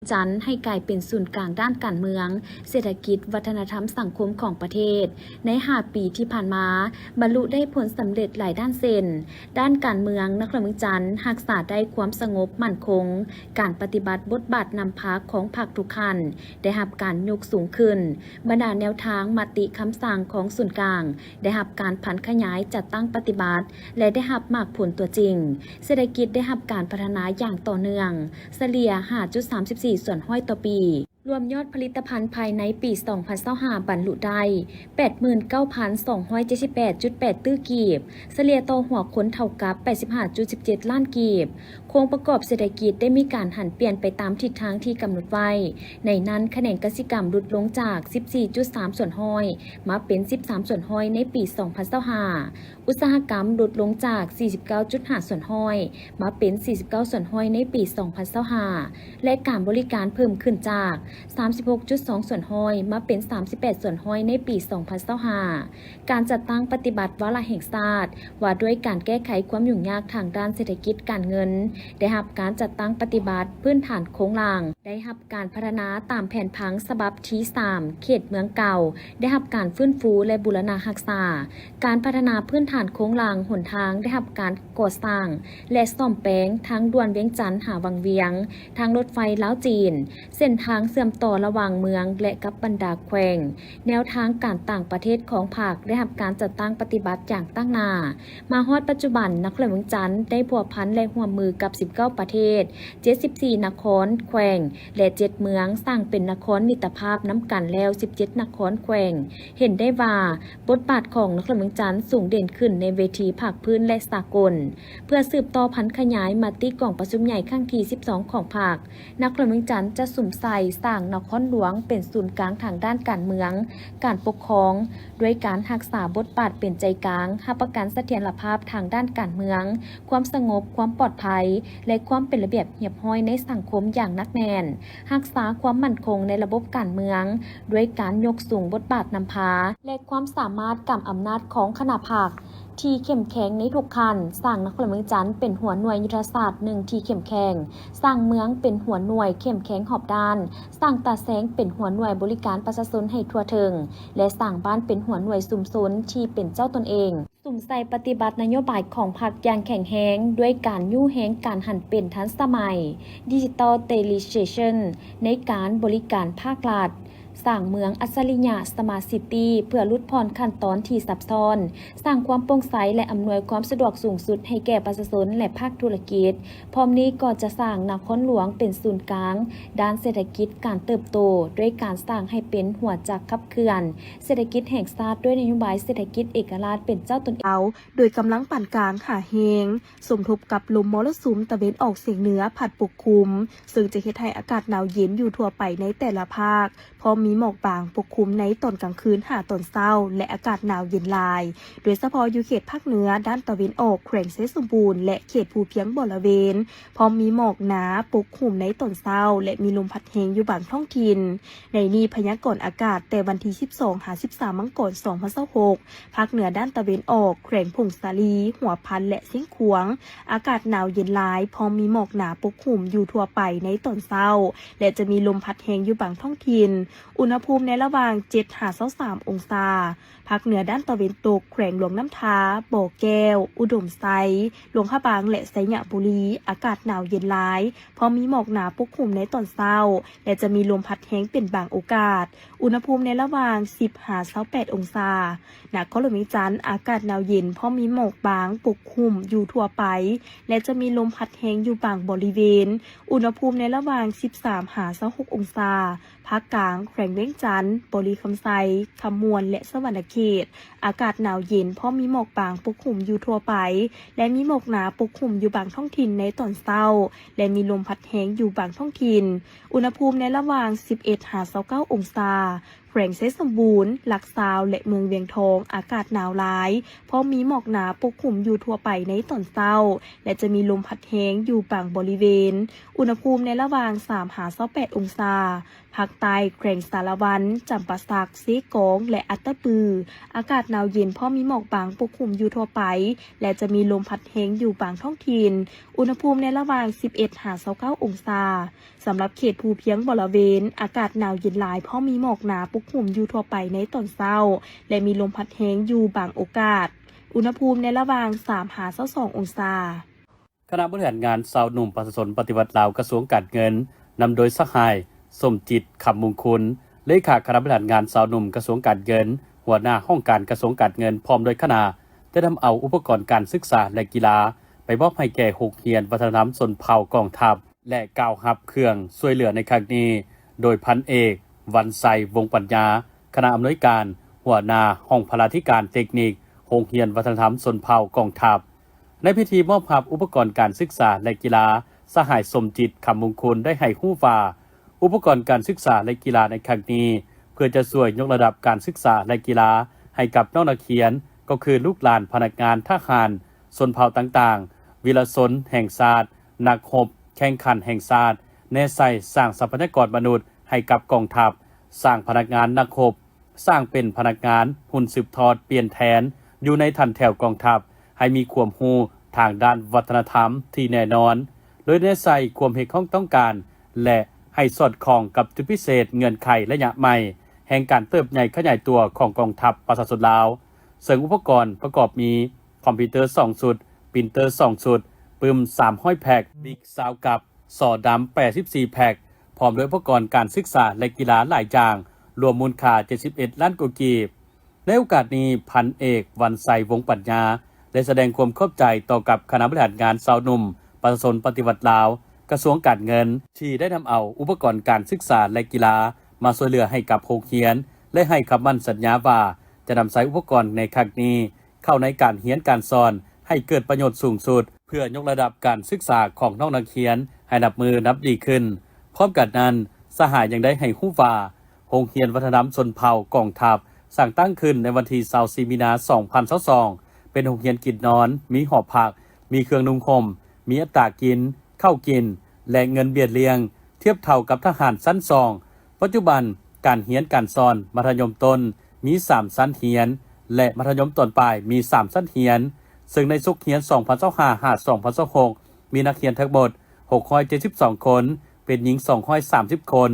จันทร์ให้กลายเป็นศูนย์กลางด้านการเมืองเศรษฐกิจวัฒนธรรมสังคมของประเทศใน5 ปีที่ผ่านมาบรรลุได้ผลสำเร็จหลายด้านเช่นด้านการเมืองนครเมืองจันทร์รักษาได้ความสงบมั่นคงการปฏิบัติบทบาทนำพาของพรรคทุกขันได้รับการยกสูงขึ้นบรรดาแนวทางมติคำสั่งของศูนย์กลางได้รับการผันขยายจัดตั้งปฏิบัติและได้รับมากผลตัวจริงเศรษฐกิจได้รับการพัฒนาอย่างต่อเนื่องเฉลี่ย 5.34 ส่วนห้อยต่อปีรวมยอดผลิตภัณฑ์ภายในปี 2025 บรรลุได้ 89,278.8 ตื้อกีบเฉลี่ยต่อหัวคนเท่ากับ 85.17 ล้านกีบโครงประกอบเศรษฐกิจได้มีการหันเปลี่ยนไปตามทิศทางที่กำหนดไว้ในนั้นคะแนนกสิกรรมลดลงจาก 14.3 ส่วนห้อยมาเป็น 13 ส่วนห้อยในปี 2025 อุตสาหกรรมลดลงจาก 49.5 ส่วนห้อยมาเป็น 49 ส่วนห้อยในปี 2025 และการบริการเพิ่มขึ้นจาก 36.2 ส่วนห้อยมาเป็น 38 ส่วนห้อยในปี 2025 การจัดตั้งปฏิบัติวาระแห่งชาติว่าด้วยการแก้ไขความยุ่งยากทางด้านเศรษฐกิจการเงินได้รับการจัดตั้งปฏิบัติพื้นฐานโครงหลังได้รับการพัฒนาตามแผนผังฉบับที่ 3 เขตเมืองเก่าได้รับการฟื้นฟูและบูรณารักษาการพัฒนาพื้นฐานโครงหลังหนทางได้รับการก่อสร้างและซ่อมแปลงทางด่วนเวียงจันทน์หาวังเวียงทางรถไฟลาวจีนเส้นทางเชื่อมต่อระหว่างเมืองและกับบรรดาแขวงแนวทางการต่างประเทศของภาคได้รับการจัดตั้งปฏิบัติอย่างตั้งหน้ามาฮอดปัจจุบันนครเมืองจันทน์ได้พัวพันและร่วมมือกับ19 ประเทศ74 นครแขวงและ7 เมืองสร้างเป็นนครมิตรภาพน้ำกันแล้ว17 นครแขวงเห็นได้ว่าบทบาทของนครเมืองจันทน์สูงเด่นขึ้นในเวทีภาคพื้นและสากลเพื่อสืบต่อพันขยายมติกล่องประชุมใหญ่ครั้งที่12ของภาคนครเมืองจันทน์จะสุ่มใส่สร้างนครหลวงเป็นศูนย์กลางทางด้านการเมืองการปกครองด้วยการรักษาบทบาทเป็นใจกลางรับประกันเสถียรภาพทางด้านการเมืองความสงบความปลอดภัยและความเป็นระเบียบเรียบร้อยในสังคมอย่างหนักแน่นรักษาความมั่นคงในระบบการเมืองด้วยการยกสูงบทบาทนำพาและความสามารถกำอำนาจของคณะพรรคที่เข้มแข็งในทุกขั้นสร้างนครเมืองจันทน์เป็นหัวหน่วยยุทธศาสตร์1ที่เข้มแข็งสร้างเมืองเป็นหัวหน่วยเข้มแข็งหอบด้านสร้างตาแสงเป็นหัวหน่วยบริการประชาชนให้ทั่วถึงและสร้างบ้านเป็นหัวหน่วยชุมชนที่เป็นเจ้าตนเองสุ่มใส่ปฏิบัตินโยบายของพรรคอย่างแข็งแรงด้วยการยู่แหงการหันเป็นทันสมัย Digitalization ในการบริการภาครัฐสร้างเมืองอัจฉริยะสมาร์ทซิตี้เพื่อลดผ่อนขั้นตอนที่ซับซ้อนสร้างความโปร่งใสและอำนวยความสะดวกสูงสุดให้แก่ประชาชนและภาคธุรกิจพร้อมนี้ก็จะสร้างนครหลวงเป็นศูนย์กลางด้านเศรษฐกิจการเติบโตด้วยการสร้างให้เป็นหัวจักรขับเคลื่อนเศรษฐกิจแห่งชาติด้วยนโยบายเศรษฐกิจเอกราชเป็นเจ้าตนเองโดยกำลังปานกลางหาเฮงสมทบกับลมมรสุมตะเวนออกเฉียงเหนือผัดปกคลุมซึ่งจะเฮ็ดให้อากาศหนาวเย็นอยู่ทั่วไปในแต่ละภาคพร้อมมีหมอกบางปกคลุมในตอนกลางคืนหาตอนเช้าและอากาศหนาวเย็นลายโดยเฉพาะอยู่เขตภาคเหนือด้านตะวันออกแขวงเซสมบูรณ์และเขตภูเพียงบริเวณพร้อมมีหมอกหนาปกคลุมในตอนเช้าและมีลมพัดแรงอยู่บางท้องถิ่นในนี้พยากรณ์อากาศแต่วันที่12-13 มกราคม 2026ภาคเหนือด้านตะวันออกแขวงพงสาลีหัวพันและเสียงขวางอากาศหนาวเย็นลายพร้อมมีหมอกหนาปกคลุมอยู่ทั่วไปในตอนเช้าและจะมีลมพัดแรงอยู่บางท้องถิ่นอุณหภูมิในระหว่าง7-23 องศาภาคเหนือด้านตะวันตกแขวงหลวงน้ำท้าบ่อแก้วอุดมไซหลวงพระบางและไสยบุรีอากาศหนาวเย็นหลายพร้อมมีหมอกหนาปกคลุมในตอนเช้าและจะมีลมพัดแรงเป็นบางโอกาสอุณหภูมิในระหว่าง10-28 องศานครหลวงวิจันทร์อากาศหนาวเย็นพร้อมมีหมอกบางปกคลุมอยู่ทั่วไปและจะมีลมพัดแรงอยู่บางบริเวณอุณหภูมิในระหว่าง13-26 องศาภาคกลางแขวงเวียงจันทน์บริคำไซคำมวนและสวรรณเขตอากาศหนาวเย็นเพราะมีหมอกบางปกคลุมอยู่ทั่วไปและมีหมอกหนาปกคลุมอยู่บางท้องถิ่นในตอนเช้าและมีลมพัดแรงอยู่บางท้องถิ่นอุณหภูมิในระหว่าง11-29 องศา แขวงเซสมบูรณ์หลักซาวและเมืองเวียงทองอากาศหนาวหลายเพราะมีหมอกหนาปกคลุมอยู่ทั่วไปในตอนเช้าและจะมีลมพัดแรงอยู่บางบริเวณอุณหภูมิในระหว่าง3-28องศาภาคใต้แขวงสารวันจำปาสักเซกองและอัตตปืออากาศหนาวเย็นเพราะมีหมอกบางปกคลุมอยู่ทั่วไปและจะมีลมพัดแรงอยู่บางท้องถิ่นอุณหภูมิในระหว่าง11-29องศาสำหรับเขตภูเพียงบริเวณอากาศหนาวเย็นหลายเพราะมีหมอกหนาปกคลุมอยู่ทั่วไปในตอนเช้าและมีลมพัดแรงอยู่บางโอกาสอุณหภูมิในระหว่าง3-22องศาคณะบริหารงานสาวหนุ่มประชาชนปฏิวัติลาวกระทรวงการเงินนำโดยสหายสมจิตคำมงคลเลขาคณะบริหารงานสาวหนุ่มกระทรวงการเงินหัวหน้าห้องการกระทรวงการเงินพร้อมโดยคณะได้นำเอาอุปกรณ์การศึกษาและกีฬาไปมอบให้แก่โรงเรียนวัฒนธรรมชนเผ่ากองทัพและกล่าวรับเครื่องช่วยเหลือในครั้งนี้โดยพันเอกวันไซวงปัญญาคณะอำนวยการหัวหน้าห้องพลาธิการเทคนิคโรงเรียนวัฒนธรรมชนเผ่ากองทัพในพิธีมอบรับอุปกรณ์การศึกษาและกีฬาสหายสมจิตคำมงคลได้ให้ฮู้ว่าอุปกรณ์การศึกษาและกีฬาในครั้งนี้เพื่อจะช่วยยกระดับการศึกษาและกีฬาให้กับน้องนักเรียนก็คือลูกหลานพนักงานทหารชนเผ่าต่างๆวีรชนแห่งชาตินักรบแข่งขันแห่งชาติแน่ใส่สร้างทรัพยากรมนุษย์ให้กับกองทัพสร้างพนักงานนักรบสร้างเป็นพนักงานหุ่นสืบทอดเปลี่ยนแทนอยู่ในทันแถวกองทัพให้มีความรู้ทางด้านวัฒนธรรมที่แน่นอนโดยแน่ใส่ความเหตุข้องต้องการและให้สอดคล้องกับจุดพิเศษเงื่อนไขระยะใหม่แห่งการเติบใหญ่ขยายตัวของกองทัพประชาชนลาวซึ่งอุปกรณ์ประกอบมีคอมพิวเตอร์2ชุดปรินเตอร์2ชุดปืม300แพ็คบิ๊กซาวกับสอดำ84แพ็คพร้อมด้วยอุปกรณ์การศึกษาและกีฬาหลายอย่างรวมมูลค่า71ล้านกีบในโอกาสนี้พันเอกวันไซวงปัญญาได้แสดงความขอบใจต่อกับคณะบริหารงานสาวหนุ่มประชาชนปฏิวัติลาวกระทรวงการเงินที่ได้นำเอาอุปกรณ์การศึกษาและกีฬามาช่วยเหลือให้กับโรงเรียนและให้คำมั่นสัญญาว่าจะนำใช้อุปกรณ์ในครั้งนี้เข้าในการเรียนการสอนให้เกิดประโยชน์สูงสุดเพื่อยกระดับการศึกษาของน้องนักเรียนให้นับมือนับดีขึ้นพร้อมกันนั้นสหายยังได้ให้ฮู้ว่าโรงเรียนวัฒนธรรมชนเผ่ากองทัพสั่งตั้งขึ้นในวันที่24มีนาคม2022เป็นโรงเรียนกินนอนมีหอพักมีเครื่องนุ่งห่มมีอัตรากินข้าวกินและเงินเบี้ยเลี้ยงเทียบเท่ากับทหารชั้น2ปัจจุบันการเรียนการสอนมัธยมต้นมี3ชั้นเรียนและมัธยมต้นปลายมี3ชั้นเรียนซึ่งในสุขเรียน2025-2026มีนักเรียนทั้งหมด672คนเป็นหญิง230คน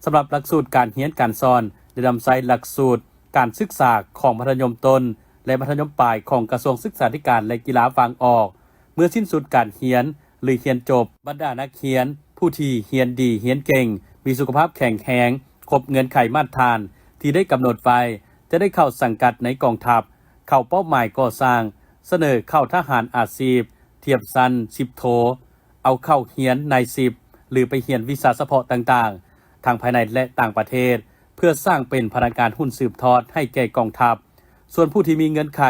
สำหรับหลักสูตรการเรียนการสอนได้นำใช้หลักสูตรการศึกษาของมัธยมต้นและมัธยมปลายของกระทรวงศึกษาธิการและกีฬาฝั่งออกเมื่อสิ้นสุดการเรียนหรือเรียนจบบรรดานักเรียนผู้ที่เรียนดีเรียนเก่งมีสุขภาพแข็งแรงครบเงื่อนไขมาตรฐานที่ได้กำหนดไว้จะได้เข้าสังกัดในกองทัพเข้าเป้าหมายก่อสร้างเสนอเข้าทหารอาชีพเทียบชั้น10โทเอาเข้าเรียนใน10หรือไปเรียนวิชาเฉพาะต่างๆทางภายในและต่างประเทศเพื่อสร้างเป็นพนักงานหุ้นสืบทอดให้แก่กองทัพส่วนผู้ที่มีเงื่อนไข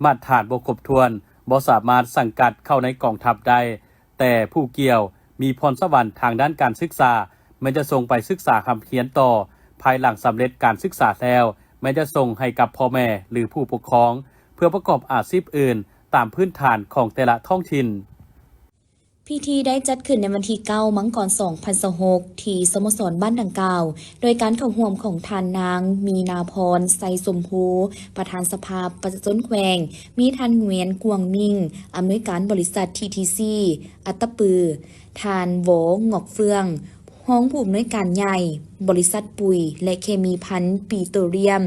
มาตรฐานบ่ครบถ้วนบ่สามารถสังกัดเข้าในกองทัพได้แต่ผู้เกี่ยวมีพรสวรรค์ทางด้านการศึกษามันจะส่งไปศึกษาคำเขียนต่อภายหลังสำเร็จการศึกษาแล้วมันจะส่งให้กับพ่อแม่หรือผู้ปกครองเพื่อประกอบอาชีพอื่นตามพื้นฐานของแต่ละท้องถิ่นพิธีได้จัดขึ้นในวันที่9 มังกร 2026ที่สโมสรบ้านดังกล่าวโดยการเข้าร่วมของทานนางมีนาพรไซสมภูประธานสภาประชาชนแขวงมีทานเวียนกวงมิ่งอำนวยการบริษัท TTC อัตตปือทานโหวงอกเฟืองห้องผู้อำนวยการใหญ่บริษัทปุ๋ยและเคมีพันธุ์ปีโตรเลียม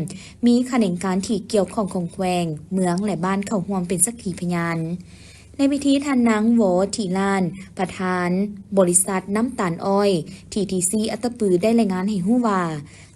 มีขณะการที่เกี่ยวข้องของแขวงเมืองและบ้านเข้าร่วมเป็นสักขีพยานในพิธีทานนางโหวทีลานประธานบริษัทน้ำตาลอ้อย TTC อัตตปือได้รายงานให้ฮู้ว่า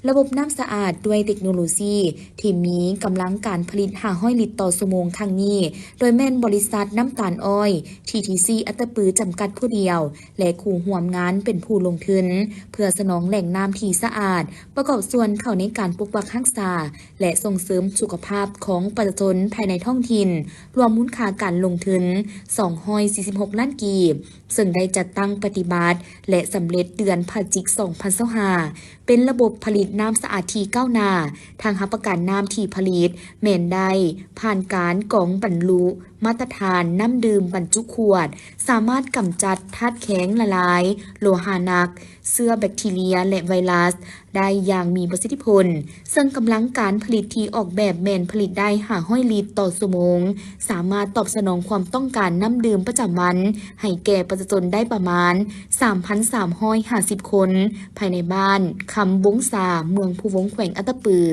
ระบบน้ำสะอาดด้วยเทคโนโลยีที่มีกำลังการผลิต500 ลิตรต่อชั่วโมงทางนี้โดยแม่นบริษัทน้ำตาลอ้อย TTC อัตตปือจำกัดผู้เดียวและคู่ร่วมงานเป็นผู้ลงทุนเพื่อสนองแหล่งน้ำที่สะอาดประกอบส่วนเข้าในการปกปักรักษาและส่งเสริมสุขภาพของประชาชนภายในท้องถิ่นรวมมูลค่าการลงทุน 246 ล้านกีบซึ่งได้จัดตั้งปฏิบัติและสำเร็จเดือนพฤศจิกายน2025เป็นระบบผลิตน้ำสะอาดที่ก้าวหน้าทางรับประกันน้ำที่ผลิตแม่นได้ผ่านการกรองบรรลุมาตรฐานน้ำดื่มบรรจุขวดสามารถกำจัดธาตุแข็งละลายโลหะหนักเชื้อแบคทีเรียและไวรัสได้อย่างมีประสิทธิผลซึ่งกำลังการผลิตที่ออกแบบแม่นผลิตได้500 ลิตรต่อชั่วโมงสามารถตอบสนองความต้องการน้ำดื่มประจำวันให้แก่ประชาชนได้ประมาณ 3,350 คนภายในบ้านคำบงษาเมืองภูวงแขวงอัตตปือ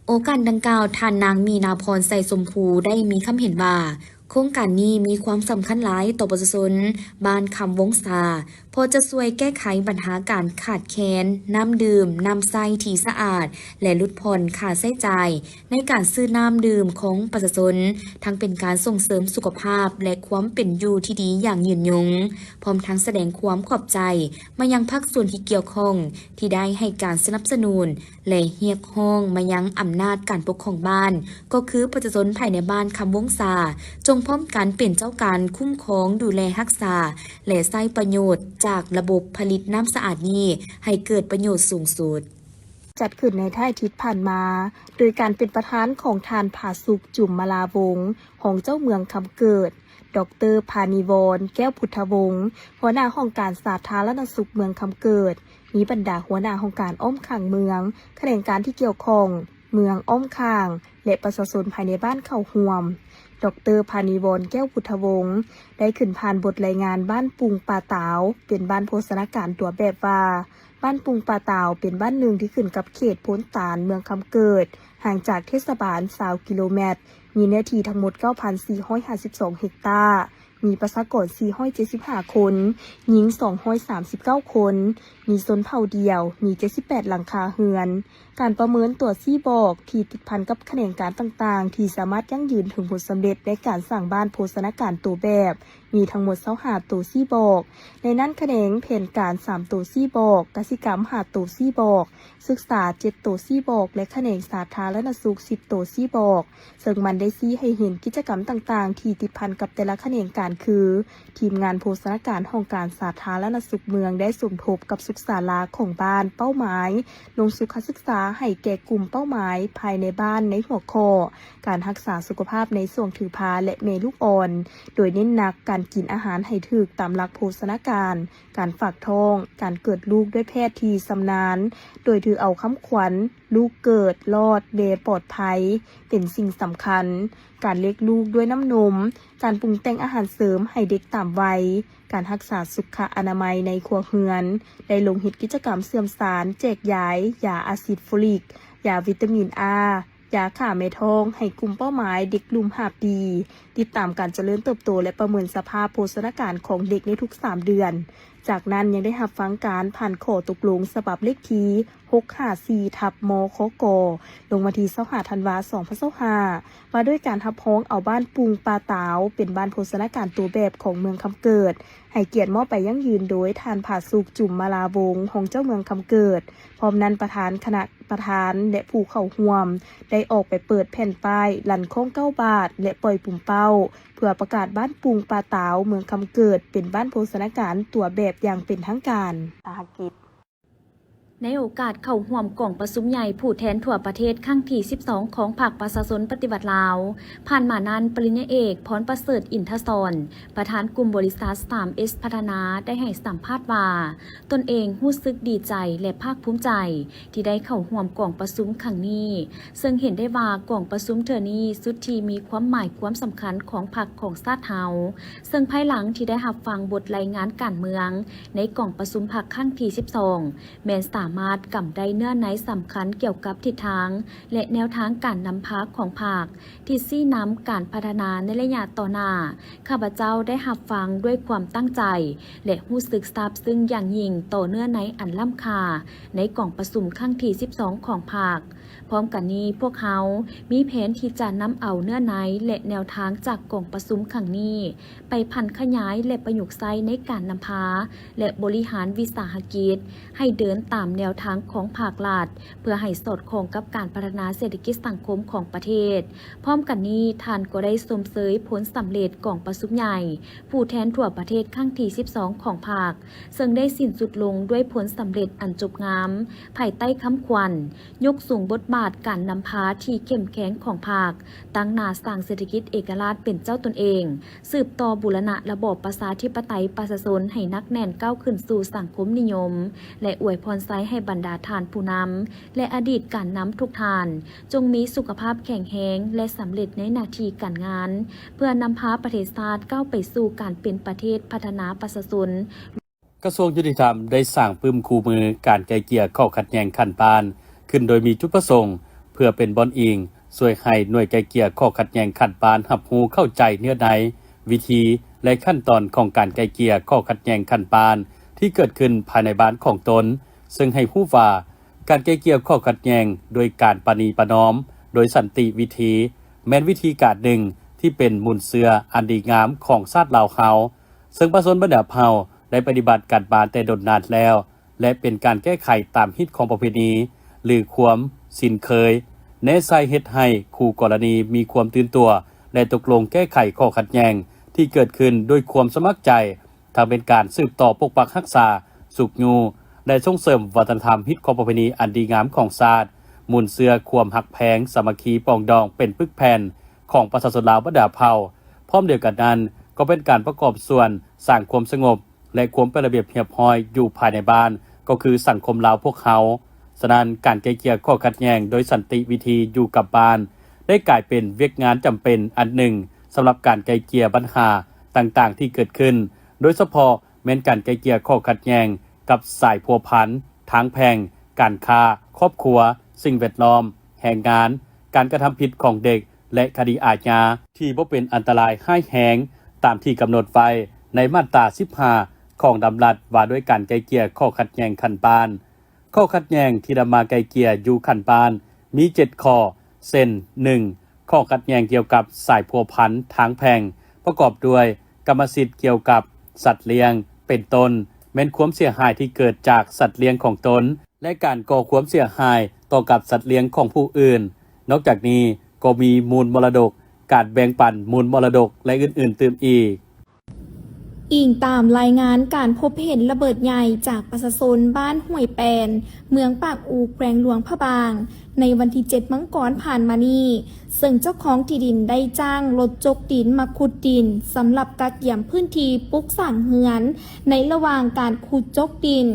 โอกาสดังกล่าวท่านนางมีนาพรไสสมภูได้มีคำเห็นว่าโครงการนี้มีความสำคัญหลายต่อประชาชนบ้านคำวงศาพอจะช่วยแก้ไขปัญหาการขาดแคลนน้ำดื่มน้ำใสที่สะอาดและลดผ่อนค่าใช้จ่ายในการซื้อน้ำดื่มของประชาชนทั้งเป็นการส่งเสริมสุขภาพและความเป็นอยู่ที่ดีอย่างยืนยงพร้อมทั้งแสดงความขอบใจมายังภาคส่วนที่เกี่ยวข้องที่ได้ให้การสนับสนุนและเรียกร้องมายังอำนาจการปกครองบ้านก็คือประชาชนภายในบ้านคำวงศาจงพร้อมกันเป็นเจ้าการคุ้มครองดูแลรักษาและใช้ประโยชน์จากระบบผลิตน้ำสะอาดนี้ให้เกิดประโยชน์สูงสุดจัดขึ้นในท่าอาทิตย์ผ่านมา โดยการเป็นประธานของทานผาสุกจุ่มมาลาวงศ์ของเจ้าเมืองคำเกิด ดร.พานิวรณ์แก้วพุทธวงศ์หัวหน้าห้องการสาธารณสุขเมืองคำเกิดมีบรรดาหัวหน้าห้องการอ้อมข้างเมืองแขนงการที่เกี่ยวข้องเมืองอ้อมข้างและประชาชนภายในบ้านเข้าห่วมดร.พานิวรณ์แก้วพุทธวงศ์ได้ขึ้นผ่านบทรายงานบ้านปุงป่าตาวเป็นบ้านโภชนาการตัวแบบว่าบ้านปุงป่าตาวเป็นบ้านหนึ่งที่ขึ้นกับเขตพ้นตาลเมืองคำเกิดห่างจากเทศบาล20 กิโลเมตรมีเนื้อที่ทั้งหมด 9,452 เฮกตาร์มีประชากร475 คนหญิง239 คนมีชนเผ่าเดียวมี78หลังคาเรือนการประเมินตัวซี่บอกที่ติดพันกับแขนงการต่างๆที่สามารถยั่งยืนถึงผลสำเร็จในการสร้างบ้านโภชนาการตัวแบบมีทั้งหมด25ตัวซี่บอกในนั้นแขนงแผนการ3ตัวซี่บอกกสิกรรม5ตัวซี่บอกศึกษา7ตัวซี่บอกและแขนงสาธารณสุข10ตัวซี่บอกซึ่งมันได้ชี้ให้เห็นกิจกรรมต่างๆที่ติดพันกับแต่ละแขนงการคือทีมงานโภชนาการห้องการสาธารณสุขเมืองได้สมทบกับสุขศาลาของบ้านเป้าหมายลงสุขศึกษาให้แก่กลุ่มเป้าหมายภายในบ้านในหัวข้อการรักษาสุขภาพในส่วงถือพาและเมลูกอ่อนโดยเน้นหนักการกินอาหารให้ถูกตามหลักโภชนาการการฝากท้องการเกิดลูกด้วยแพทย์ที่ชำนาญโดยถือเอาคำขวัญลูกเกิดรอดเดปลอดภัยเป็นสิ่งสำคัญการเลี้ยงลูกด้วยน้ำนมการปรุงแต่งอาหารเสริมให้เด็กตามวัยการรักษาสุขอนามัยในครัวเรือนได้ลงหิตกิจกรรมเสื่อมสารแจกย้ายยาอาซิดโฟลิกยาวิตามินอายาฆ่าเม็ดทองให้กลุ่มเป้าหมายเด็กลุ่ม5 ปีติดตามการเจริญเติบโตและประเมินสภาพโภชนาการของเด็กในทุก3 เดือนจากนั้นยังได้รับฟังการผ่านข้อตกลงฉบับเลขที่654/มคกลงวันที่25 ธันวาคม 2025มาด้วยการทับพ้องเอาบ้านปุงป่าตาวเป็นบ้านโภชนาการตัวแบบของเมืองคำเกิดให้เกียรติมอบไปยั่งยืนโดยทานผาสุกจุ่มมาลาวงศ์ของเจ้าเมืองคำเกิดพร้อมนั้นประธานคณะประธานและผู้เข้าร่วมได้ออกไปเปิดแผ่นป้ายลั่นโค้ง9 บาทและปล่อยปุ่มเป้าเพื่อประกาศบ้านปุงป่าตาวเมืองคำเกิดเป็นบ้านโภชนาการตัวแบบอย่างเป็นทางการสหกิจในโอกาสเข้าร่วมกล่องประชุมใหญ่ผู้แทนทั่วประเทศครั้งที่ 12 ของภาคประชาชนปฏิบัติลาวผ่านมานั้นปริญญาเอกพรประเสริฐอินทศรประธานกลุ่มบริษัท 3S พัฒนาได้ให้สัมภาษณ์ว่าตนเองรู้สึกดีใจและภาคภูมิใจที่ได้เข้าร่วมกล่องประชุมครั้งนี้ซึ่งเห็นได้ว่ากล่องประชุมเทื่อนี้สุดที่มีความหมายความสำคัญของพรรคของชาติเฮาซึ่งภายหลังที่ได้รับฟังบทรายงานการเมืองในกล่องประชุมพรรคครั้งที่ 12แม้สามารถกำได้เนื้อในสำคัญเกี่ยวกับทิศทางและแนวทางการนำพาของภาคที่ชี้นำการพัฒนาในระยะต่อหน้าข้าพเจ้าได้รับฟังด้วยความตั้งใจและรู้สึกซาบซึ้งอย่างยิ่งต่อเนื้อในอันล้ำค่าในกล่องประชุมครั้งที่ 12 ของภาคพร้อมกันนี้พวกเขามีแผนที่จะนำเอาเนื้อในและแนวทางจากกล่องประชุมครั้งนี้ไปพันขยายและประยุกต์ใช้ในการนำพาและบริหารวิสาหกิจให้เดินตาม แนวทางของภาครัฐเพื่อให้สอดคล้องกับการพัฒนาเศรษฐกิจสังคมของประเทศพร้อมกันนี้ท่านก็ได้ชมเชยผลสำเร็จของประชุมใหญ่ผู้แทนทั่วประเทศครั้งที่ 12 ของภาคซึ่งได้สิ้นสุดลงด้วยผลสำเร็จอันจบงามภายใต้คำขวัญยกสูงบทบาทการนำพาที่เข้มแข็งของภาคตั้งหน้าสร้างเศรษฐกิจเอกราชเป็นเจ้าตนเองสืบต่อบูรณะระบอบประชาธิปไตยประชาชนให้นักแน่นก้าวขึ้นสู่สังคมนิยมและอวยพรไซให้บรรดาทานผู้นำและอดีตการนำทุกทานจงมีสุขภาพแข็งแรงและสำเร็จในหน้าที่การงานเพื่อนำพาประเทศชาติก้าวไปสู่การเป็นประเทศพัฒนาประชาชนกระทรวงยุติธรรมได้สร้างปึ้มคู่มือการไกล่เกลี่ยข้อขัดแย้งขั้นปานขึ้นโดยมีจุดประสงค์เพื่อเป็นบอนอิงช่วยให้หน่วยไกล่เกลี่ยข้อขัดแย้งขั้นปานรับรู้เข้าใจเนื้อในวิธีและขั้นตอนของการไกล่เกลี่ยข้อขัดแย้งขั้นปานที่เกิดขึ้นภายในบ้านของตนซึ่งให้รู้ว่าการไกล่เกลี่ยข้อขัดแย้งโดยการปณีประนอมโดยสันติวิธีแม้นวิธีการหนึ่งที่เป็นมูลเสืออันดีงามของชาติลาวเขาซึ่งประชาชนบรรดาเผ่าได้ปฏิบัติการบานแต่ดนนานแล้วและเป็นการแก้ไขตามฮิตของประเพณีหรือความสินเคยแนะใส่เฮ็ดให้คู่กรณีมีความตื่นตัวและตกลงแก้ไขข้อขัดแย้งที่เกิดขึ้นด้วยความสมัครใจทางเป็นการสืบต่อปกปักรักษาสุขยูและส่งเสริมวัฒนธรรมฮิตของประเพณีอันดีงามของชาติมูลเสือความหักแพงสามัคคีปองดองเป็นปึกแผ่นของประชาชนลาวบรรดาเผ่าพร้อมเดียวกันนั้นก็เป็นการประกอบส่วนสร้างความสงบและความเป็นระเบียบเรียบร้อยอยู่ภายในบ้านก็คือสังคมลาวพวกเขาฉะนั้นการไกล่เกลี่ยข้อขัดแย้งโดยสันติวิธีอยู่กับบ้านได้กลายเป็นเวียกงานจำเป็นอันหนึ่งสำหรับการไกล่เกลี่ยปัญหาต่างๆที่เกิดขึ้นโดยเฉพาะแม้นการไกล่เกลี่ยข้อขัดแย้งกับสายพัวพันทางแพ่งการค้าครอบครัวสิ่งแวดล้อมแรงงานการกระทำผิดของเด็กและคดีอาญาที่บ่เป็นอันตรายร้ายแรงตามที่กำหนดไว้ในมาตรา15ของดำรัสว่าด้วยการไกล่เกลี่ยข้อขัดแย้งขั้นปานข้อขัดแย้งที่นำมาไกล่เกลี่ยอยู่ขั้นปานมี7ข้อเช่น 1. ข้อขัดแย้งเกี่ยวกับสายพัวพันทางแพ่งประกอบด้วยกรรมสิทธิ์เกี่ยวกับสัตว์เลี้ยงเป็นต้นแม้นความเสียหายที่เกิดจากสัตว์เลี้ยงของตนและการก่อความเสียหายต่อกับสัตว์เลี้ยงของผู้อื่นนอกจากนี้ก็มีมูลมรดกการแบ่งปันมูลมรดกและอื่นๆเติมอีกอิงตามรายงานการพบเห็นระเบิดใหญ่จากประชาชนบ้านห้วยแปนเมืองปากอูแขวงหลวงพระบางในวันที่7มังกรผ่านมานี้ซึ่งเจ้าของที่ดินได้จ้างรถจกดินมาขุดดินสำหรับกักเกี่ยมพื้นที่ปลูกสร้างเฮือนในระหว่างการขุดจกดิน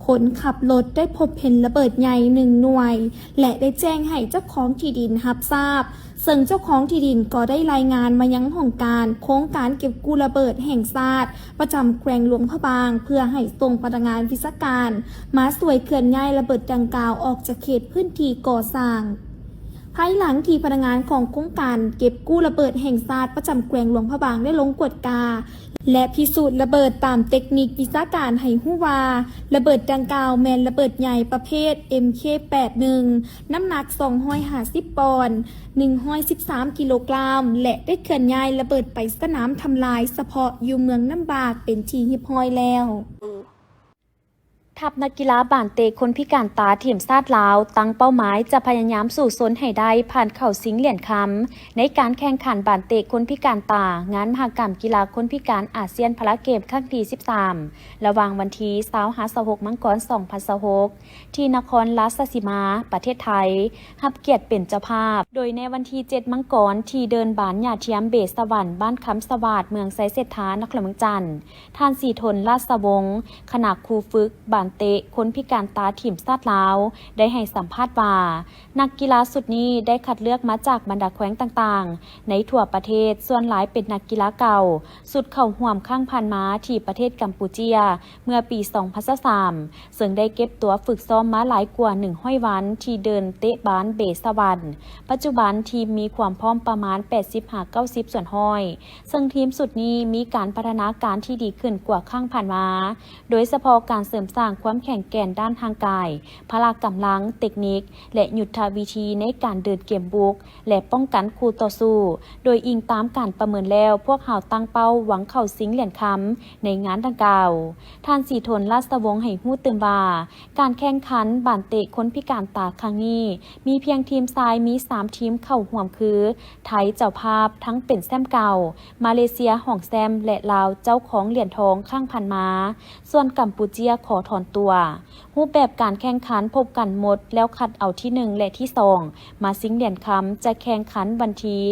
คนขับรถได้พบเห็นระเบิดใหญ่1หน่วยและได้แจ้งให้เจ้าของที่ดินรับทราบซึ่งเจ้าของที่ดินก็ได้รายงานมายังของการโครงการเก็บกู้ระเบิดแห่งชาติประจำแขวงหลวงพระบางเพื่อให้ส่งพนักงานวิศวการมาช่วยเคลื่อนย้ายระเบิดดังกล่าวออกจากเขตพื้นที่ก่อสร้างภายหลังที่พนักงานของโครงการเก็บกู้ระเบิดแห่งชาติประจำแขวงหลวงพระบางได้ลงกวดกาและพิสูจน์ระเบิดตามเทคนิควิชาการให้รู้ว่าระเบิดดังกล่าวแม่นระเบิดใหญ่ประเภท MK81 น้ำหนัก250ปอนด์113กิโลกรัมและได้เคลื่อนย้ายระเบิดไปสนามทำลายเฉพาะอยู่เมืองน้ำบากเป็นที่เรียบร้อยแล้วทัพนักกีฬาบานเตะคนพิการตาทีมชาติลาวตั้งเป้าหมายจะพยายามสู่ซนให้ได้ผ่านเข้าชิงเหรียญคำในการแข่งขันบานเตะคนพิการตางานมหกรรมกีฬาคนพิการอาเซียนพาราเกมครั้งที่13ระหว่างวันที่20-26 มังกร 2026ที่นครราชสีมาประเทศไทยรับเกียรติเป็นเจ้าภาพโดยในวันที่7มังกรที่เดินบานหญ้าเทียมเบสสวรรค์บ้านคำสวัสดิ์เมืองไซเศรษฐานครเมืองจันทร์ท่านสีทนราชวงศ์คณะครูฝึกบานเตะคนพิการตาทีมชาติลาวได้ให้สัมภาษณ์ว่านักกีฬาสุดนี้ได้คัดเลือกมาจากบรรดาแขวงต่างๆในทั่วประเทศส่วนหลายเป็นนักกีฬาเก่าสุดเข้าห่วมข้างผ่านมาที่ประเทศกัมพูเชียเมื่อปี2003ซึ่งได้เก็บตัวฝึกซ้อมมาหลายกว่า100วันที่เดินเตะบานเบสสวรรค์ปัจจุบันทีมมีความพร้อมประมาณ 80-90 ส่วนห้อยซึ่งทีมสุดนี้มีการพัฒนาการที่ดีขึ้นกว่าข้างผ่านมาโดยเฉพาะการเสริมสร้าง างความแข็งแกร่งด้านทางกายพละกำลังเทคนิคและยุทธวิธีในการเดินเกมบุกและป้องกันคู่ต่อสู้โดยอิงตามการประเมินแล้วพวกเขาตั้งเป้าหวังเข้าสิงเหรียญคำในงานดังกล่าวท่านสีทนราชวงศ์ให้ฮู้เติมว่าการแข่งขันบานเตะคนพิการตาครั้งนี้มีเพียงทีมทรายมี3ทีมเข้าร่วมคือไทยเจ้าภาพทั้งเป็นแชมป์เก่ามาเลเซียห่องแซมและลาวเจ้าของเหรียญทองข้างพันมาส่วนกัมพูเชียขอถอนตัวรูปแบบการแข่งขันพบกันหมดแล้วคัดเอาที่1และที่2มาสิงเหรียญคำจะแข่งขันวันที่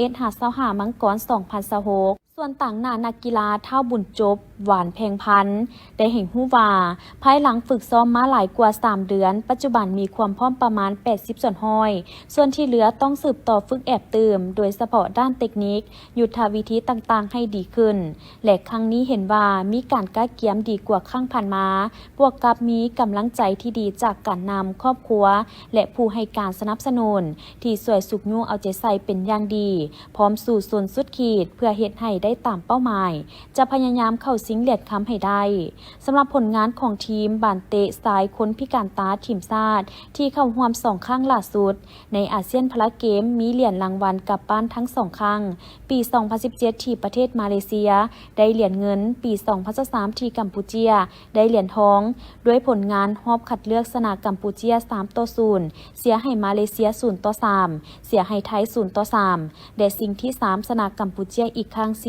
21-25มังกร2026ส่วนต่างหน้านักกีฬาเท่าบุญจบหวานแพงพันธุ์ได้เห็นฮู้ว่าภายหลังฝึกซ้อมมาหลายกว่า3เดือนปัจจุบันมีความพร้อมประมาณ80ส่วนห้อยส่วนที่เหลือต้องสืบต่อฝึกแอบเติมโดยเฉพาะด้านเทคนิคยุทธวิธีต่างๆให้ดีขึ้นและครั้งนี้เห็นว่ามีการกล้าเกียมดีกว่าครั้งผ่านมาบวกกับมีกำลังใจที่ดีจากการนำครอบครัวและผู้ให้การสนับสนุนที่สวยสุกยุ่งเอาใจใส่เป็นอย่างดีพร้อมสู่ส่วนสุดขีดเพื่อเฮ็ดให้ได้ตามเป้าหมายจะพยายามเข้าสิงเหรียญคำให้ได้สำหรับผลงานของทีมบานเตะสายคนพิการตาทีมชาติที่เข้าร่วม2ครั้งล่าสุดในอาเซียนพาราเกมมีเหรียญรางวัลกลับบ้านทั้ง2ครั้งปี2017ที่ประเทศมาเลเซียได้เหรียญเงินปี2023ที่กัมพูเชียได้เหรียญทองด้วยผลงานรอบคัดเลือกชนะกัมพูเชีย3-0เสียให้มาเลเซีย0-3เสียให้ไทย0-3และสิ่งที่3ชนะกัมพูเชียอีกครั้ง4-0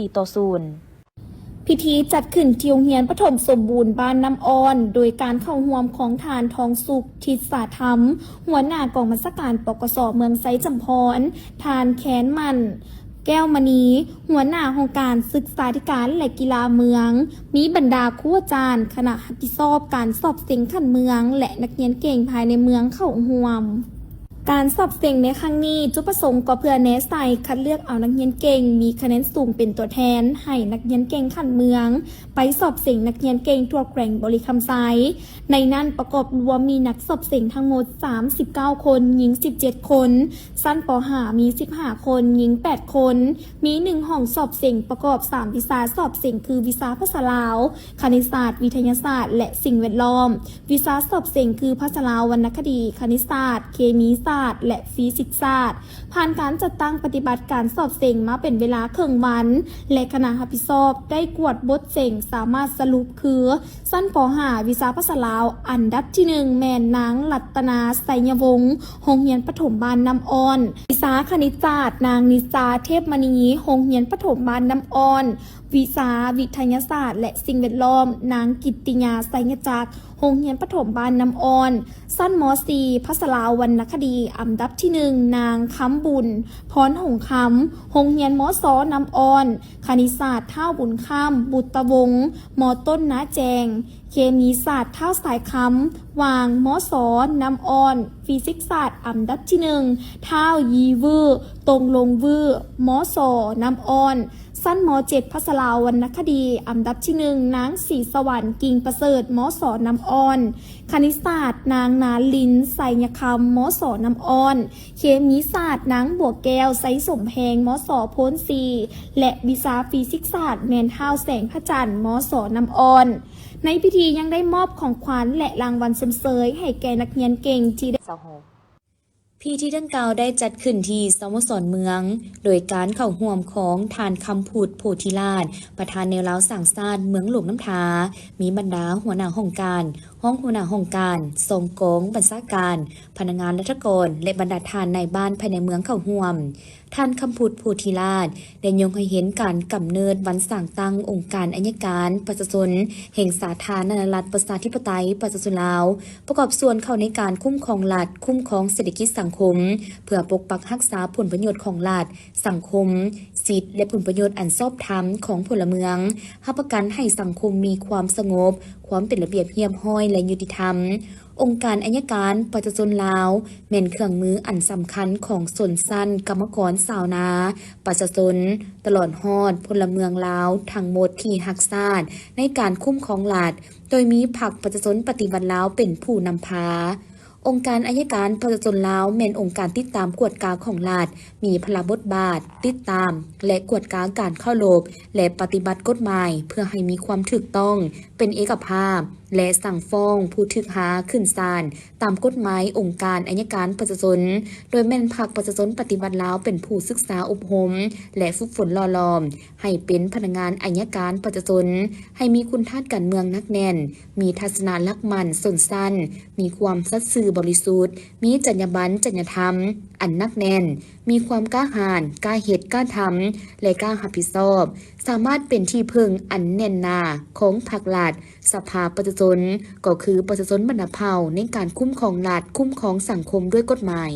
พิธีจัดขึ้นที่โรงเรียนปฐมสมบูรณ์บ้านน้ำอ่อนโดยการเข้าร่วมของทานทองสุขทิศสาธรรมหัวหน้ากองบัญชาการปกส.เมืองไซจำพรทานแขนมันแก้วมณีหัวหน้าองค์การศึกษาธิการและกีฬาเมืองมีบรรดาครูอาจารย์คณะรับผิดชอบการสอบเสียงขันเมืองและนักเรียนเก่งภายในเมืองเข้าร่วมการสอบเสียงในครั้งนี้จุดประสงค์ก็เพื่อแนะใส่คัดเลือกเอานักเรียนเก่งมีคะแนนสูงเป็นตัวแทนให้นักเรียนเก่งขันเมืองไปสอบเสียงนักเรียนเก่งทั่วแกร่งบริคำไซในนั้นประกอบรวมมีนักสอบเสียงทั้งหมด39คนหญิง17คนสั้นป .5 มี15คนหญิง8คนมี1ห้องสอบเสียงประกอบ3วิชาสอบเสียงคือวิชาภาษาลาวคณิตศาสตร์วิทยาศาสตร์และสิ่งแวดล้อมวิชาสอบเสียงคือภาษาลาววรรณคดีคณิตศาสตร์เคมีศาสตร์และฟิสิกส์ศาสตร์ผ่านการจัดตั้งปฏิบัติการสอบเสียงมาเป็นเวลาครึ่งวันและคณะรับผิดชอบได้กวดบทเสียงสามารถสรุปคือสั้นป .5 วิชาภาษาลาวอันดับที่1แม่นนางรัตนาไสยวงศ์โรงเรียนประถมบ้านน้ำอ่อนวิชาคณิตศาสตร์นางนิสาเทพมณีโรงเรียนประถมบ้านน้ำอ่อนวิชาวิทยาศาสตร์และสิ่งแวดล้อมนางกิตติญาไสยจักรโรงเรียนประถมบ้านน้ำอ่อนสั้นม .4 ภาษาลาววรรณคดีอันดับที่1นางคำบุญพรหงคำโรงเรียนม .2 น้ำอ่อนคณิตศาสตร์เท่าบุญข้ามบุตรวงศ์ม ต้นนาแจงเคมีศาสตร์เท่าสายคำวางม .2 น้ำอ่อนฟิสิกส์ศาสตร์อันดับที่1เท่ายีวือตรงลงวือม .2 น้ำอ่อนสั้นม .7 ภาษาลาววรรณคดีอันดับที่1นางศรีสวรรค์กิ่งประเสริฐม .2 น้ำอ่อนคณิตศาสตร์นางนาลินไสยคำม .2 น้ำอ่อนเคมีศาสตร์นางบัวแก้วไสสมแพงม .2 โพ้นซีและวิชาฟิสิกส์ศาสตร์แมนเท่าแสงพระจันทร์ม .2 น้ำอ่อนในพิธียังได้มอบของขวัญและรางวัลสมเสยให้แก่นักเรียนเก่งที่ได้พิธีดังกล่าวได้จัดขึ้นที่สโมสรเมืองโดยการเข้าร่วมของทานคำพูดโพธิราชประธานแนวราวสั่งสร้างเมืองหลวงน้ำทามีบรรดาหัวหน้าห้องการห้องหัวหน้าห้องการทรงกงบัญชาการพนักงานราชการและบรรดาทานในบ้านภายในเมืองเข้าร่วมท่านคำพูดโพธิราชได้ยกให้เห็นการกำเนิดวันสร้างตั้งองค์การอัยการประชาชนแห่งสาธารณรัฐประชาธิปไตยประชาชนลาวประกอบส่วนเข้าในการคุ้มครองรัฐคุ้มครองเศรษฐกิจสังคมเพื่อปกปักรักษาผลประโยชน์ของรัฐสังคมสิทธิและผลประโยชน์อันชอบธรรมของพลเมืองรับประกันให้สังคมมีความสงบความเป็นระเบียบเรียบร้อยและยุติธรรมองค์การอัยการประชาชนลาวแม่นเครื่องมืออันสำคัญของชนชั้นกรรมกรชาวนาประชาชนตลอดฮอดพลเมืองลาวทั้งหมดที่รักษาในการคุ้มครองรัฐโดยมีพรรคประชาชนปฏิวัติลาวเป็นผู้นำพา องค์การอัยการประชาชนลาวแม่นองค์การติดตามกวดกาของรัฐมีพละบทบาท ติดตาม และกวดกาการเข้าโลบและปฏิบัติกฎหมายเพื่อให้มีความถูกต้องเป็นเอกภาพ และสั่งฟ้องผู้ถูกหาขึ้นศาลตามกฎหมายองค์การอัยการประชาชนโดยแม่นภาคประชาชนปฏิบัติลาวเป็นผู้ศึกษาอบรมและฝึกฝนหล่อหลอมให้เป็นพนักงานอัยการประชาชนให้มีคุณธาตุการเมืองนักแน่นมีทัศนะลักมั่นสนสั้นมีความสัตย์ซื่อบริสุทธิ์มีจรรยาบรรณจรรยธรรมอันนักแน่นมีความกล้าหาญกล้าเหตุกล้าทำและกล้ารับผิดชอบสามารถเป็นที่พึ่งอันแน่นหนาของภาครัฐสภาประชาชนก็คือประชาชนบรรณเผ่าในการคุ้มครองรัฐคุ้มครองสังคมด้วยกฎหมาย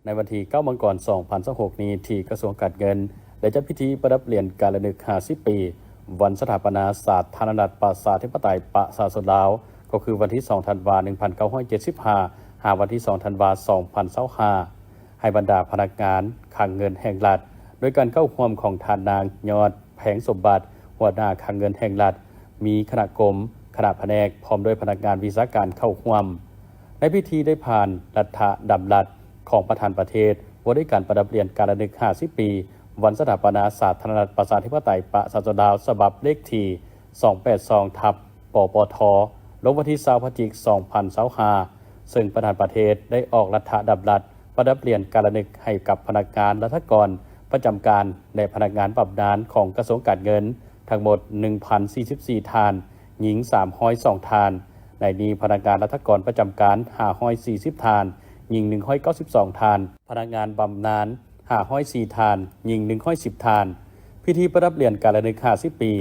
ในวันที่9 มังกร 2026 นี้ที่กระทรวงการเงินได้จัดพิธีประดับเหรียญการระลึก50 ปี วันสถาปนาสาธารณรัฐประชาธิปไตยประชาชนลาวก็คือวันที่ 2 ธันวาคม 1975 หาวันที่ 2 ธันวาคม 2025 ให้บรรดาพนักงานคลังเงินแห่งรัฐโดยการเข้าร่วมของทานนางยอดแผงสมบัติหัวหน้าคลังเงินแห่งรัฐมีคณะกรมคณะแผนกพร้อมด้วยพนักงานวิชาการเข้าร่วมในพิธีได้ผ่านรัฐดำรัฐของประธานประเทศว่าด้วยการประดับเหรียญการระลึก50 ปี วันสถาปนาสาธารณรัฐประชาธิปไตยประชาชนลาวฉบับเลขที่ 282/ปปท ลงวันที่20 พฤศจิกายน 2025 ซึ่งประธานประเทศได้ออกรัฐดำรัฐประดับเหรียญการระลึกให้กับพนักงานรัฐกรประจำการและพนักงานบำนาญของกระทรวงการเงินทั้งหมด 1,044 ทานหญิง302 ทานในนี้พนักงานรัฐกรประจำการ540 ทานหญิง192 ทานพนักงานบำนาญ504 ทานหญิง110 ทานพิธีประดับเหรียญการระลึก50 ปี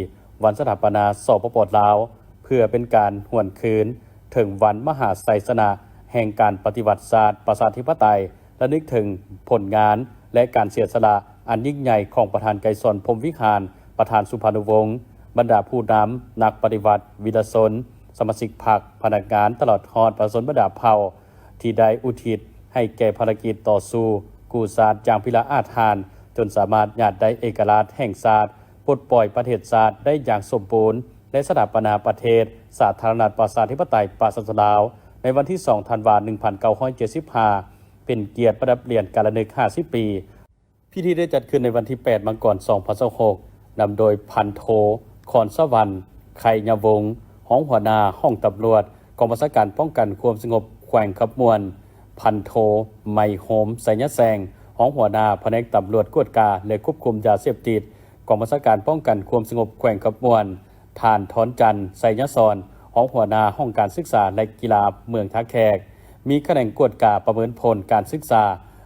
วันสถาปนาสปป.ลาวเพื่อเป็นการหวนคืนถึงวันมหาไสยสนะแห่งการปฏิวัติศาสตร์ประชาธิปไตยและนึกถึงผลงานและการเสียสละอันยิ่งใหญ่ของประธานไกรสอนพรหมวิหารประธานสุพรรณวงศ์บรรดาผู้นำนักปฏิวัติวีรชนสมาชิกพรรคพนักงานตลอดฮอดประชาชนบรรดาเผ่าที่ได้อุทิศให้แก่ภารกิจต่อสู้กู้ชาติอย่างพิละอาถรรพ์จนสามารถญาติได้เอกราชแห่งชาติปลดปล่อยประเทศชาติได้อย่างสมบูรณ์และสถาปนาประเทศสาธารณรัฐประชาธิปไตยประชาชนลาวในวันที่ 2 ธันวาคม 1975 เป็นเกียรติประดับเหรียญการระลึก50 ปี พิธีได้จัดขึ้นในวันที่ 8 มังกร 2026 นำโดยพันโทคอนสวรรค์ไข่ยวงศ์ห้องหัวหน้าห้องตำรวจกองบัญชาการป้องกันความสงบแขวงขมวนพันโทไมโฮมไสยแสงห้องหัวหน้าแผนกตำรวจกวดกาและควบคุมยาเสพติดกองบัญชาการป้องกันความสงบแขวงขมวนทานทอนจันทร์ไสยสอนห้องหัวหน้าห้องการศึกษาและกีฬาเมืองท่าแขกมีคะแนนกวดกาประเมินผลการศึกษา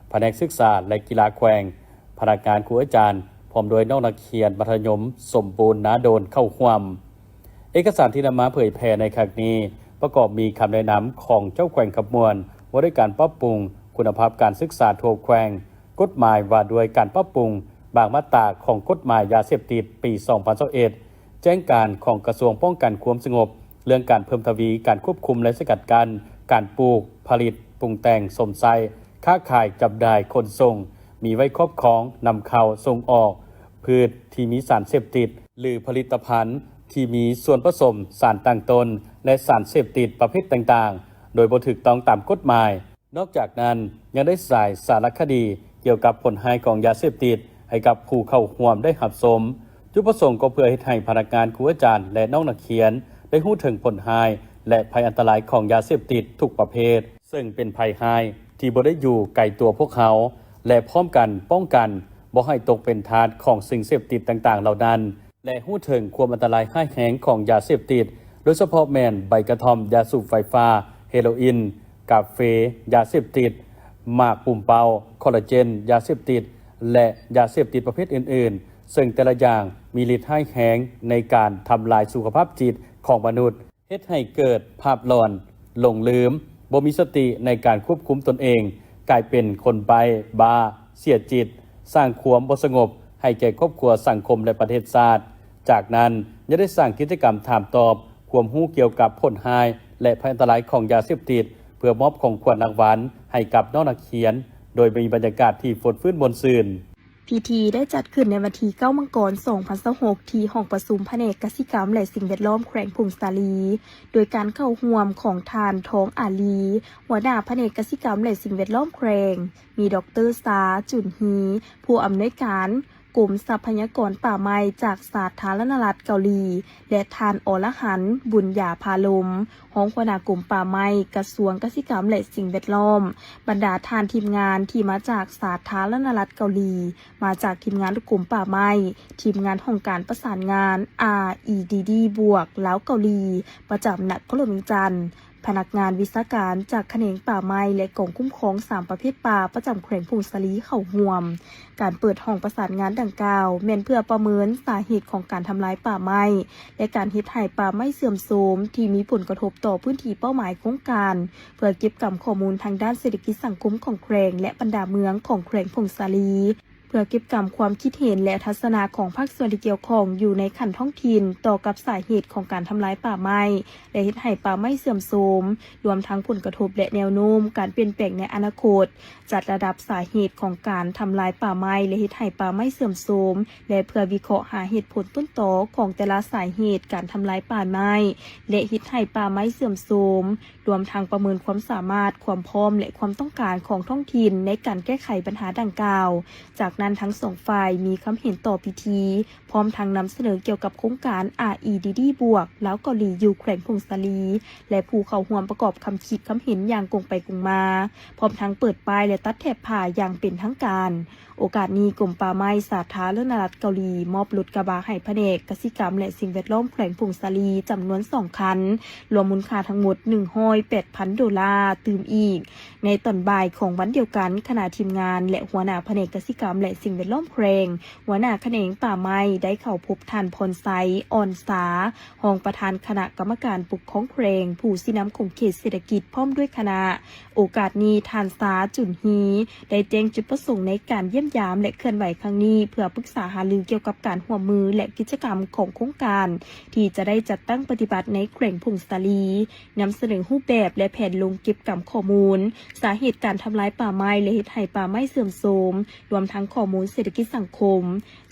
แผนกศึกษาและกีฬาแขวงพนักงานครูอาจารย์พร้อมโดยน้องนักเรียนมัธยมสมบูรณ์นาโดนเข้าร่วมเอกสารที่นำมาเผยแพร่ในครั้งนี้ประกอบมีคำแนะนำของเจ้าแขวงขมวนว่าด้วยการปรับปรุงคุณภาพการศึกษาทั่วแขวงกฎหมายว่าด้วยการปรับปรุงบางมาตราของกฎหมายยาเสพติดปี 2021 แจ้งการของกระทรวงป้องกันความสงบเรื่องการเพิ่มทวีการควบคุมและสกัดกั้นการปลูกผลิตปรุงแต่งสมไส้ค้าขายจำหน่ายขนส่งมีไว้ครอบครองนำเข้าส่งออกพืชที่มีสารเสพติดหรือผลิตภัณฑ์ที่มีส่วนผสมสารตั้งต้นและสารเสพติดประเภทต่างๆโดยบ่ถูกต้องตามกฎหมายนอกจากนั้นยังได้สายสารคดีเกี่ยวกับผลให้ของยาเสพติดให้กับผู้เข้าร่วมได้รับชมจุดประสงค์ก็เพื่อให้พนักงานครูอาจารย์และน้องนักเรียนได้รู้ถึงผลให้และภัยอันตรายของยาเสพติดทุกประเภทซึ่งเป็นภัยให้ที่บ่ได้อยู่ไกลตัวพวกเขาและพร้อมกันป้องกันบ่ให้ตกเป็นทาสของสิ่งเสพติดต่างๆเหล่านั้นและรู้ถึงความอันตรายร้ายแรงของยาเสพติดโดยเฉพาะแม่นใบกระท่อมยาสูบไฟฟ้าเฮโรอีนกาเฟยาเสพติดหมากปุ่มเปาคอลลาเจนยาเสพติดและยาเสพติดประเภทอื่นๆซึ่งแต่ละอย่างมีฤทธิ์ร้ายแรงในการทำลายสุขภาพจิตของมนุษย์เฮ็ดให้เกิดภาพหลอนหลงลืมบ่มีสติในการควบคุมตนเองกลายเป็นคนไปบ้าเสียจิตสร้างความบ่สงบให้แก่ครอบครัวสังคมและประเทศชาติจากนั้นยังได้สร้างกิจกรรมถามตอบความรู้เกี่ยวกับผลร้ายและภัยอันตรายของยาเสพติดเพื่อมอบของขวัญรางวัลให้กับน้องนักเรียนโดยมีบรรยากาศที่ฝนฟื้นบนซื่น พิธีได้จัดขึ้นในวันที่9 มังกร 2026 ที่ห้องประชุมแผนกกสิกรรมและสิ่งแวดล้อมแขวงพงศาลีโดยการเข้าร่วมของทานทองอาลีหัวหน้าแผนกกสิกรรมและสิ่งแวดล้อมแขวงมีดร.สาจุนฮีผู้อำนวยการกรมทรัพยากรป่าไม้จากสาธารณรัฐเกาหลีและทานอรหันต์บุญญาพาลมห้องหัวหน้ากรมป่าไม้กระทรวงเกษตรกรรมและสิ่งแวดล้อมบรรดาทานทีมงานที่มาจากสาธารณรัฐเกาหลีมาจากทีมงานกรมป่าไม้ทีมงานห้องการประสานงาน REDD บวกแล้วเกาหลีประจำนครหลวงจันทร์พนักงานวิชาการจากแขนงป่าไม้และกองคุ้มครอง3ประเภทป่าประจำแขวงพงศาลีเข้าร่วมการเปิดห้องประสานงานดังกล่าวแม่นเพื่อประเมินสาเหตุของการทำลายป่าไม้และการเฮ็ดให้ป่าไม้เสื่อมโทรมที่มีผลกระทบต่อพื้นที่เป้าหมายโครงการเพื่อเก็บเกี่ยวข้อมูลทางด้านเศรษฐกิจสังคมของแขวงและบรรดาเมืองของแขวงพงศาลีเพื่อเก็บกำความคิดเห็นและทัศนะของภาคส่วนที่เกี่ยวข้องอยู่ในขั้นท้องถิ่นต่อกับสาเหตุของการทำลายป่าไม้และเฮ็ดให้ป่าไม้เสื่อมโทรมรวมทั้งผลกระทบและแนวโน้มการเปลี่ยนแปลงในอนาคตจัดระดับสาเหตุของการทำลายป่าไม้และเฮ็ดให้ป่าไม้เสื่อมโทรมและเพื่อวิเคราะห์หาเหตุผลต้นตอของแต่ละสาเหตุการทำลายป่าไม้และเฮ็ดให้ป่าไม้เสื่อมโทรมรวมทั้งประเมินความสามารถความพร้อมและความต้องการของท้องถิ่นในการแก้ไขปัญหาดังกล่าวจากนั้นทั้งสองฝ่ายมีความเห็นต่อพิธีพร้อมทั้งนำเสนอเกี่ยวกับโครงการ REDD บวกแล้วเกาหลีอยู่แขวงพงศาลีและผู้เข้าร่วมประกอบคำคิดคำเห็นอย่างกงไปกงมาพร้อมทั้งเปิดป้ายและตัดแถบผ่าอย่างเป็นทางการโอกาสนี้กรมป่าไม้สาธารณรัฐเกาหลีมอบรถกระบะให้แผนกกสิกรรมและสิ่งแวดล้อมแขวงพงศาลีจำนวน2 คันรวมมูลค่าทั้งหมด$108,000ตื่มอีกในตอนบ่ายของวันเดียวกันคณะทีมงานและหัวหน้าแผนกกสิกรรมและสิ่งแวดล้อมแขวงหัวหน้าแขนงป่าไม้ได้เข้าพบท่านพรไซอ่อนสารองประธานคณะกรรมการปกครองแขวงผู้สินำของเขตเศรษฐกิจพร้อมด้วยคณะโอกาสนี้ท่านสาจุนฮีได้แจ้งจุดประสงค์ในการเยี่ยมยามและเคลื่อนไหวครั้งนี้เพื่อปรึกษาหารือเกี่ยวกับการร่วมมือและกิจกรรมของโครงการที่จะได้จัดตั้งปฏิบัติในแขวงพงศาลีนำเสนอรูปแบบและแผนลงเก็บกำข้อมูลสาเหตุการทำลายป่าไม้และเฮ็ดให้ป่าไม้เสื่อมโทรมรวมทั้งข้อมูลเศรษฐกิจสังคม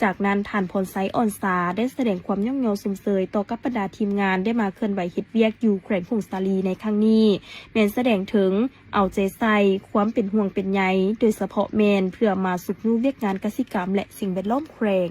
จากนั้นท่านพรไซอ่อนสาได้แสดงความย่องยอสมเสยต่อกับบรรดาทีมงานได้มาเคลื่อนไหวเฮ็ดเวียกอยู่แขวงพงศาลีในครั้งนี้แม่นแสดงถึงเอาใจใส่ความเป็นห่วงเป็นใยโดยเฉพาะแมนเพื่อมาสุขนูเวียกงานกสิกรรมและสิ่งแวดล้อมแขวง